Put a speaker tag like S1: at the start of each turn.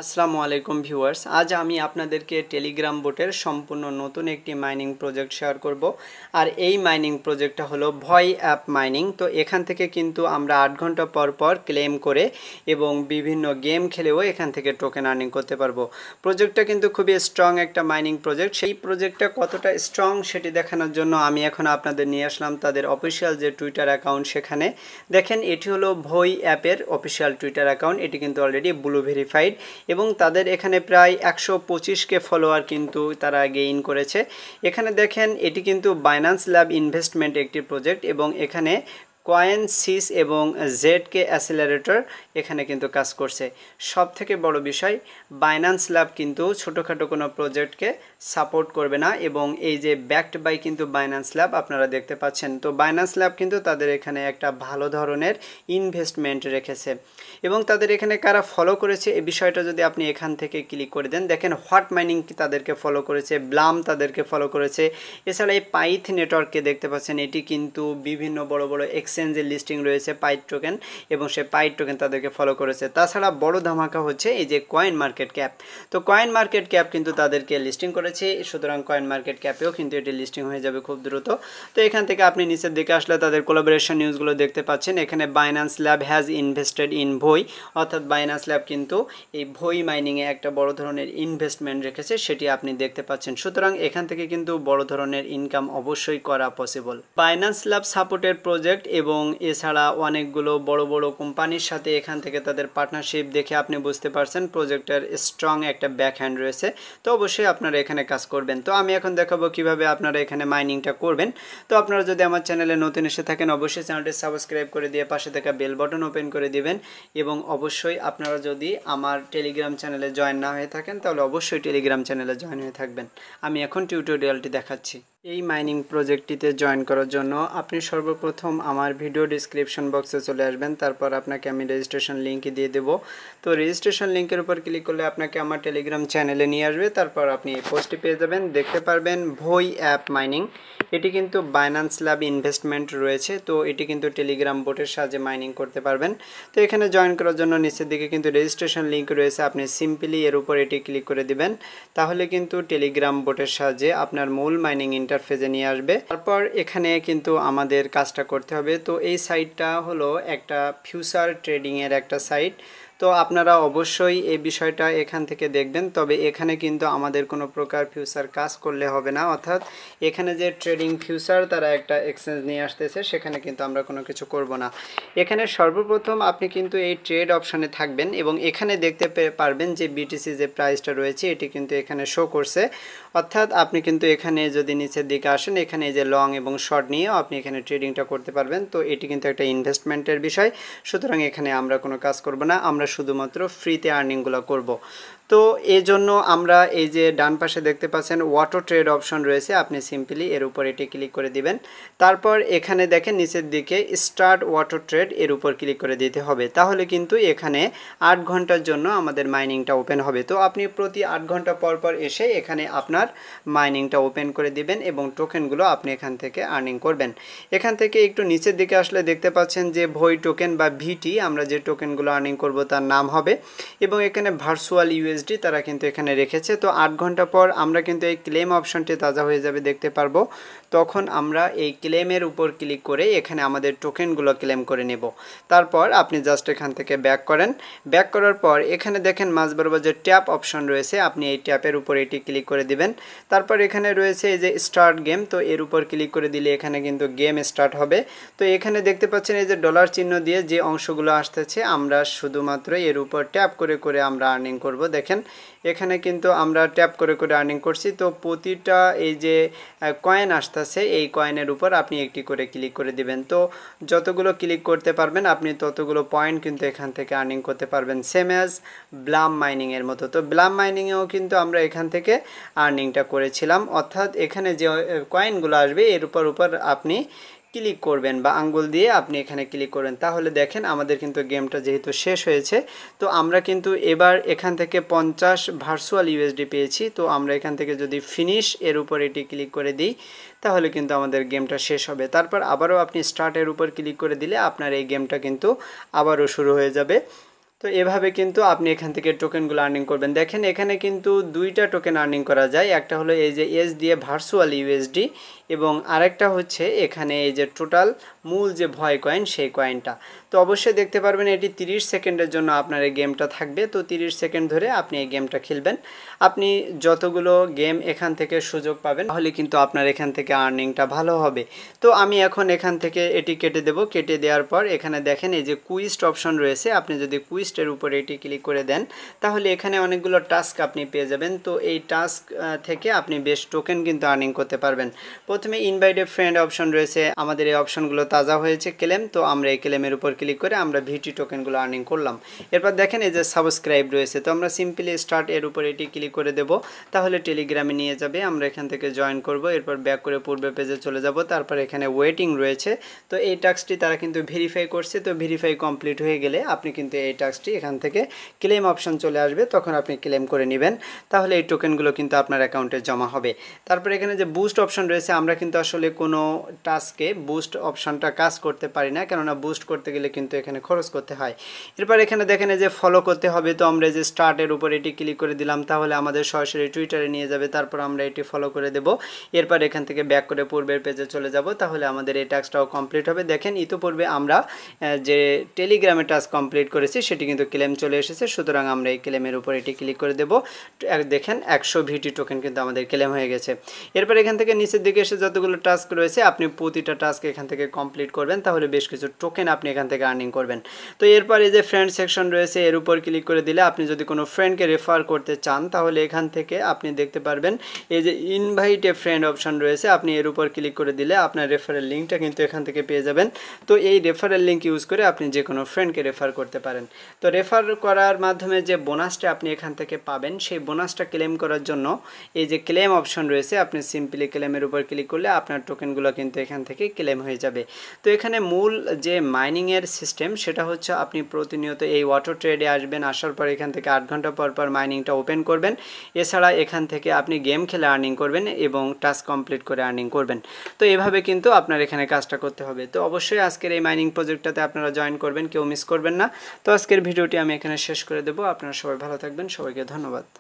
S1: আসসালামু আলাইকুম ভিউয়ার্স, আজ আমি আপনাদেরকে টেলিগ্রাম বোটের সম্পূর্ণ নতুন একটি মাইনিং প্রজেক্ট শেয়ার করব। আর এই মাইনিং প্রজেক্টটা হলো ভয় অ্যাপ মাইনিং। তো এখান থেকে কিন্তু আমরা 8 ঘন্টা পর পর ক্লেম করে এবং বিভিন্ন গেম খেলেও এখান থেকে টোকেন আর্নিং করতে পারবো। প্রজেক্টটা কিন্তু খুবই স্ট্রং একটা মাইনিং প্রজেক্ট। সেই প্রজেক্টটা কতটা স্ট্রং সেটি দেখানোর জন্য আমি এখন আপনাদের নিয়ে আসলাম তাদের অফিসিয়াল যে টুইটার অ্যাকাউন্ট। সেখানে দেখেন এটি হলো ভয় অ্যাপের অফিসিয়াল টুইটার অ্যাকাউন্ট। এটি কিন্তু অলরেডি ব্লু ভেরিফাইড এবং তাদের এখানে প্রায় 125K ফলোয়ার কিন্তু তারা গেইন করেছে। এখানে দেখেন এটি কিন্তু বাইন্যান্স ল্যাব ইনভেস্টমেন্ট একটি প্রজেক্ট এবং এখানে কয়েন সিস এবং জেডকে অ্যাসেলারেটর এখানে কিন্তু কাজ করছে। সব থেকে বড় বিষয়, বাইন্যান্স ল্যাব কিন্তু ছোটোখাটো কোনো প্রজেক্টকে সাপোর্ট করবে না এবং এই যে ব্যাকড বাই কিন্তু বাইন্যান্স ল্যাব আপনারা দেখতে পাচ্ছেন। তো বাইন্যান্স ল্যাব কিন্তু তাদের এখানে একটা ভালো ধরনের ইনভেস্টমেন্ট রেখেছে এবং তাদের এখানে কারা ফলো করেছে এই বিষয়টা যদি আপনি এখান থেকে ক্লিক করে দেন, দেখেন হোয়াট মাইনিং তাদেরকে ফলো করেছে, ব্লাম তাদেরকে ফলো করেছে। এছাড়া এই পাইথ নেটওয়ার্ককে দেখতে পাচ্ছেন, এটি কিন্তু বিভিন্ন বড় বড় এক্সচেঞ্জের লিস্টিং রয়েছে পাইথ টোকেন এবং সে পাইথ টোকেন তাদেরকে ফলো করেছে। তাছাড়া বড় ধামাকা হচ্ছে এই যে কয়েন মার্কেট ক্যাপ। তো কয়েন মার্কেট ক্যাপ কিন্তু তাদেরকে লিস্টিং করেছে, সুতরাং কয়েন মার্কেট ক্যাপেও কিন্তু এটি লিস্টিং হয়ে যাবে খুব দ্রুত। তো এখান থেকে আপনি নিচের দিকে আসলে তাদের কোলাবোরেশন নিউজগুলো দেখতে পাচ্ছেন। এখানে Binance lab has invested in ভই, অর্থাৎ বাইন্যান্স ল্যাব কিন্তু এই ভই মাইনিংয়ে একটা বড় ধরনের ইনভেস্টমেন্ট রেখেছে, সেটি আপনি দেখতে পাচ্ছেন। সুতরাং এখান থেকে কিন্তু বড় ধরনের ইনকাম অবশ্যই করা পসিবল। বাইন্যান্স ল্যাব সাপোর্টের প্রজেক্ট এবং এছাড়া অনেকগুলো বড় বড় কোম্পানির সাথে এখান থেকে তাদের পার্টনারশিপ দেখে আপনি বুঝতে পারছেন প্রজেক্টের স্ট্রং একটা ব্যাক হ্যান্ড রয়েছে। তো অবশ্যই আপনারা এখানে কাজ করবেন। তো আমি এখন দেখাবো কিভাবে আপনারা এখানে মাইনিংটা করবেন। তো আপনারা যদি আমার চ্যানেলে নতুন এসে থাকেন অবশ্যই চ্যানেলটি সাবস্ক্রাইব করে দিয়ে পাশে থাকা বেল বাটন ওপেন করে দিবেন এবং অবশ্যই আপনারা যদি আমার টেলিগ্রাম চ্যানেলে জয়েন না হয়ে থাকেন তাহলে অবশ্যই টেলিগ্রাম চ্যানেলে জয়েন হয়ে থাকবেন। আমি এখন টিউটোরিয়ালটি দেখাচ্ছি। এই মাইনিং প্রজেক্টটিতে জয়েন করার জন্য আপনি সর্বপ্রথম আমার ভিডিও ডিসক্রিপশন বক্সে চলে আসবেন, তারপর আপনাকে আমি রেজিস্ট্রেশন লিঙ্ক দিয়ে দেবো। তো রেজিস্ট্রেশন লিঙ্কের উপর ক্লিক করলে আপনাকে আমার টেলিগ্রাম চ্যানেলে নিয়ে আসবে, তারপর আপনি এই পোস্টটি পেয়ে যাবেন। দেখতে পারবেন ভই অ্যাপ মাইনিং, এটি কিন্তু বাইন্যান্স ল্যাব ইনভেস্টমেন্ট রয়েছে। তো এটি কিন্তু টেলিগ্রাম বোটের সাহায্যে মাইনিং করতে পারবেন। তো এখানে জয়েন করার জন্য নিচের দিকে কিন্তু রেজিস্ট্রেশন লিঙ্ক রয়েছে, আপনি সিম্পলি এর উপর এটি ক্লিক করে দিবেন, তাহলে কিন্তু টেলিগ্রাম বোটের সাহায্যে আপনার মূল মাইনিং ইন্টারফেসে নিয়ে আসবে। তারপর এখানে কিন্তু আমাদের কাজটা করতে হবে। তো এই সাইটটা হলো একটা ফিউচার ট্রেডিংয়ের একটা সাইট। তো আপনারা অবশ্যই এই বিষয়টা এখান থেকে দেখবেন। তবে এখানে কিন্তু আমাদের কোনো প্রকার ফিউচার কাজ করলে হবে না, অর্থাৎ এখানে যে ট্রেডিং ফিউচার তারা একটা এক্সচেঞ্জ নিয়ে আসতেছে সেখানে কিন্তু আমরা কোনো কিছু করব না। এখানে সর্বপ্রথম আপনি কিন্তু এই ট্রেড অপশানে থাকবেন এবং এখানে দেখতে পারবেন যে বিটিসি যে প্রাইসটা রয়েছে এটি কিন্তু এখানে শো করছে। অর্থাৎ আপনি কিন্তু এখানে যদি নিচের দিকে আসেন, এখানে যে লং এবং শর্ট নিয়েও আপনি এখানে ট্রেডিংটা করতে পারবেন। তো এটি কিন্তু একটা ইনভেস্টমেন্টের বিষয়, সুতরাং এখানে আমরা কোনো কাজ করব না, আমরা শুধুমাত্র ফ্রিতে আর্নিংগুলো করব। তো এই জন্য আমরা এই যে ডান পাশে দেখতে পাচ্ছেন অটো ট্রেড অপশন রয়েছে, আপনি সিম্পলি এর উপর এটি ক্লিক করে দিবেন। তারপর এখানে দেখেন নিচের দিকে স্টার্ট অটো ট্রেড, এর উপর ক্লিক করে দিতে হবে। তাহলে কিন্তু এখানে 8 ঘন্টার জন্য আমাদের মাইনিংটা ওপেন হবে। তো আপনি প্রতি 8 ঘন্টা পর পর এসে এখানে আপনার মাইনিংটা ওপেন করে দিবেন এবং টোকেনগুলো আপনি এখান থেকে আর্নিং করবেন। এখান থেকে একটু নিচের দিকে আসলে দেখতে পাচ্ছেন যে ভই টোকেন বা ভিটি, আমরা যে টোকেনগুলো আর্নিং করব তার নাম হবে এবং এখানে ভার্চুয়াল ইউএসডি তারা কিন্তু এখানে রেখেছে। তো 8 ঘন্টা পর আমরা কিন্তু এই ক্লেম অপশনটি তাজা হয়ে যাবে দেখতে পারবো, তখন আমরা এই ক্লেমের উপর ক্লিক করে এখানে আমাদের টোকেনগুলো ক্লেম করে নেব। তারপর আপনি জাস্ট এখান থেকে ব্যাক করেন, ব্যাক করার পর এখানে দেখেন মাঝ বরাবর যে ট্যাপ অপশন রয়েছে, আপনি এই ট্যাপের উপর এটি ক্লিক করে দিবেন। তারপর এখানে রয়েছে এই যে স্টার্ট গেম, তো এর উপর ক্লিক করে দিলে এখানে কিন্তু গেম স্টার্ট হবে। তো এখানে দেখতে পাচ্ছেন এই যে ডলার চিহ্ন দিয়ে যে অংশগুলো আসতেছে, আমরা শুধুমাত্র এর উপর ট্যাপ করে করে আমরা আর্নিং করব। দেখেন এখানে কিন্তু আমরা ট্যাপ করে করে আর্নিং করছি। তো প্রতিটা এই যে কয়েন আসতেছে এই কয়েনের উপর আপনি একটি করে ক্লিক করে দিবেন। তো যতগুলো ক্লিক করতে পারবেন আপনি ততগুলো পয়েন্ট কিন্তু এখান থেকে আর্নিং করতে পারবেন, সেম অ্যাজ ব্লাম মাইনিংয়ের মতো। তো ব্লাম মাইনিংয়েও কিন্তু আমরা এখান থেকে আর্নিংটা করেছিলাম, অর্থাৎ এখানে যে কয়েনগুলো আসবে এর উপর আপনি ক্লিক করবেন বা আঙ্গুল দিয়ে আপনি এখানে ক্লিক করবেন। তাহলে দেখেন আমাদের কিন্তু গেমটা যেহেতু শেষ হয়েছে, তো আমরা কিন্তু এবার এখান থেকে 50 ভার্চুয়াল ইউএসডি পেয়েছি। তো আমরা এখান থেকে যদি ফিনিশ এর উপর এটি ক্লিক করে দিই তাহলে কিন্তু আমাদের গেমটা শেষ হবে। তারপর আবারও আপনি স্টার্টের উপর ক্লিক করে দিলে আপনার এই গেমটা কিন্তু আবারও শুরু হয়ে যাবে। তো এভাবে কিন্তু আপনি এখান থেকে টোকেনগুলো আর্নিং করবেন। দেখেন এখানে কিন্তু দুইটা টোকেন আর্নিং করা যায়, একটা হলো এই যে এস দিয়ে ভার্চুয়াল ইউএসডি এবং আরেকটা হচ্ছে এখানে এই যে টোটাল মূল যে ভয় কয়েন সেই কয়েনটা। তো অবশ্যই দেখতে পারবেন এটি 30 সেকেন্ডের জন্য আপনার এই গেমটা থাকবে। তো 30 সেকেন্ড ধরে আপনি এই গেমটা খেলবেন। আপনি যতগুলো গেম এখান থেকে সুযোগ পাবেন তাহলে কিন্তু আপনার এখান থেকে আর্নিংটা ভালো হবে। তো আমি এখন এখান থেকে এটি কেটে দেব। কেটে দেওয়ার পর এখানে দেখেন এই যে কুইস্ট অপশন রয়েছে, আপনি যদি কুইস্টের উপরে এটি ক্লিক করে দেন তাহলে এখানে অনেকগুলো টাস্ক আপনি পেয়ে যাবেন। তো এই টাস্ক থেকে আপনি বেশ টোকেন কিন্তু আর্নিং করতে পারবেন। প্রথমে ইনভাইট এ ফ্রেন্ড অপশন রয়েছে, আমাদের এই অপশনগুলো তাজা হয়েছে ক্লেম, তো আমরা এই ক্লেমের উপর ক্লিক করে আমরা ভিটি টোকেনগুলো আর্নিং করলাম। এরপর দেখেন এই যে সাবস্ক্রাইব রয়েছে, তো আমরা সিম্পলি স্টার্ট এর উপর এটি ক্লিক করে দেব, তাহলে টেলিগ্রামে নিয়ে যাবে। আমরা এখান থেকে জয়েন করব, এরপর ব্যাক করে পূর্বে পেজে চলে যাব। তারপর এখানে ওয়েটিং রয়েছে, তো এই টাস্কটি তারা কিন্তু ভেরিফাই করছে। তো ভেরিফাই কমপ্লিট হয়ে গেলে আপনি কিন্তু এই টাস্কটি এখান থেকে ক্লেম অপশন চলে আসবে, তখন আপনি ক্লেম করে নেবেন, তাহলে এই টোকেনগুলো কিন্তু আপনার অ্যাকাউন্টে জমা হবে। তারপর এখানে যে বুস্ট অপশন রয়েছে, আমরা কিন্তু আসলে কোনো টাস্কে বুস্ট অপশনটা কাজ করতে পারি না, কেননা বুস্ট করতে গেলে কিন্তু এখানে খরচ করতে হয়। এরপর এখানে দেখেন যে ফলো করতে হবে, তো আমরা যে স্টার্টের উপর এটি ক্লিক করে দিলাম, তাহলে আমাদের সরাসরি টুইটারে নিয়ে যাবে, তারপর আমরা এটি ফলো করে দেব। এরপর এখান থেকে ব্যাক করে পূর্বের পেজে চলে যাব, তাহলে আমাদের এই টাস্কটাও কমপ্লিট হবে। দেখেন ইতিপূর্বে আমরা যে টেলিগ্রামে টাস্ক কমপ্লিট করেছি সেটি কিন্তু ক্লেম চলে এসেছে, সুতরাং আমরা এই ক্লেমের উপর এটি ক্লিক করে দেব। দেখেন 100 ভিটি টোকেন কিন্তু আমাদের ক্লেম হয়ে গেছে। এরপর এখান থেকে নিচের দিকে এসে যতগুলো টাস্ক রয়েছে আপনি প্রতিটা টাস্ক এখান থেকে কমপ্লিট করবেন, তাহলে বেশ কিছু টোকেন আপনি এখান থেকে আর্নিং করবেন। তো এরপর এই যে ফ্রেন্ড সেকশন রয়েছে, এর উপর ক্লিক করে দিলে আপনি যদি কোনো ফ্রেন্ডকে রেফার করতে চান তাহলে এখান থেকে আপনি দেখতে পারবেন এই যে ইনভাইট এ ফ্রেন্ড অপশন রয়েছে, আপনি এর উপর ক্লিক করে দিলে আপনার রেফারেল লিঙ্কটা কিন্তু এখান থেকে পেয়ে যাবেন। তো এই রেফারেল লিঙ্ক ইউজ করে আপনি যে কোনো ফ্রেন্ডকে রেফার করতে পারেন। তো রেফার করার মাধ্যমে যে বোনাসটা আপনি এখান থেকে পাবেন, সেই বোনাসটা ক্লেম করার জন্য এই যে ক্লেম অপশন রয়েছে, আপনি সিম্পলি ক্লেমের উপর ক্লিক করলে আপনার টোকেনগুলো কিন্তু এখান থেকে ক্লেম হয়ে যাবে। তো এখানে মূল যে মাইনিংয়ের সিস্টেম সেটা হচ্ছে আপনি প্রতিনিয়ত এই অটো ট্রেডে আসবেন, আসার পর এখান থেকে 8 ঘন্টা পর পর মাইনিংটা ওপেন করবেন। এছাড়া এখান থেকে আপনি গেম খেলে আর্নিং করবেন এবং টাস্ক কমপ্লিট করে আর্নিং করবেন। তো এভাবে কিন্তু আপনার এখানে কাজটা করতে হবে। তো অবশ্যই আজকের এই মাইনিং প্রজেক্টটাতে আপনারা জয়েন করবেন, কেউ মিস করবেন না। তো আজকের ভিডিওটি আমি এখানে শেষ করে দেবো। আপনারা সবাই ভালো থাকবেন, সবাইকে ধন্যবাদ।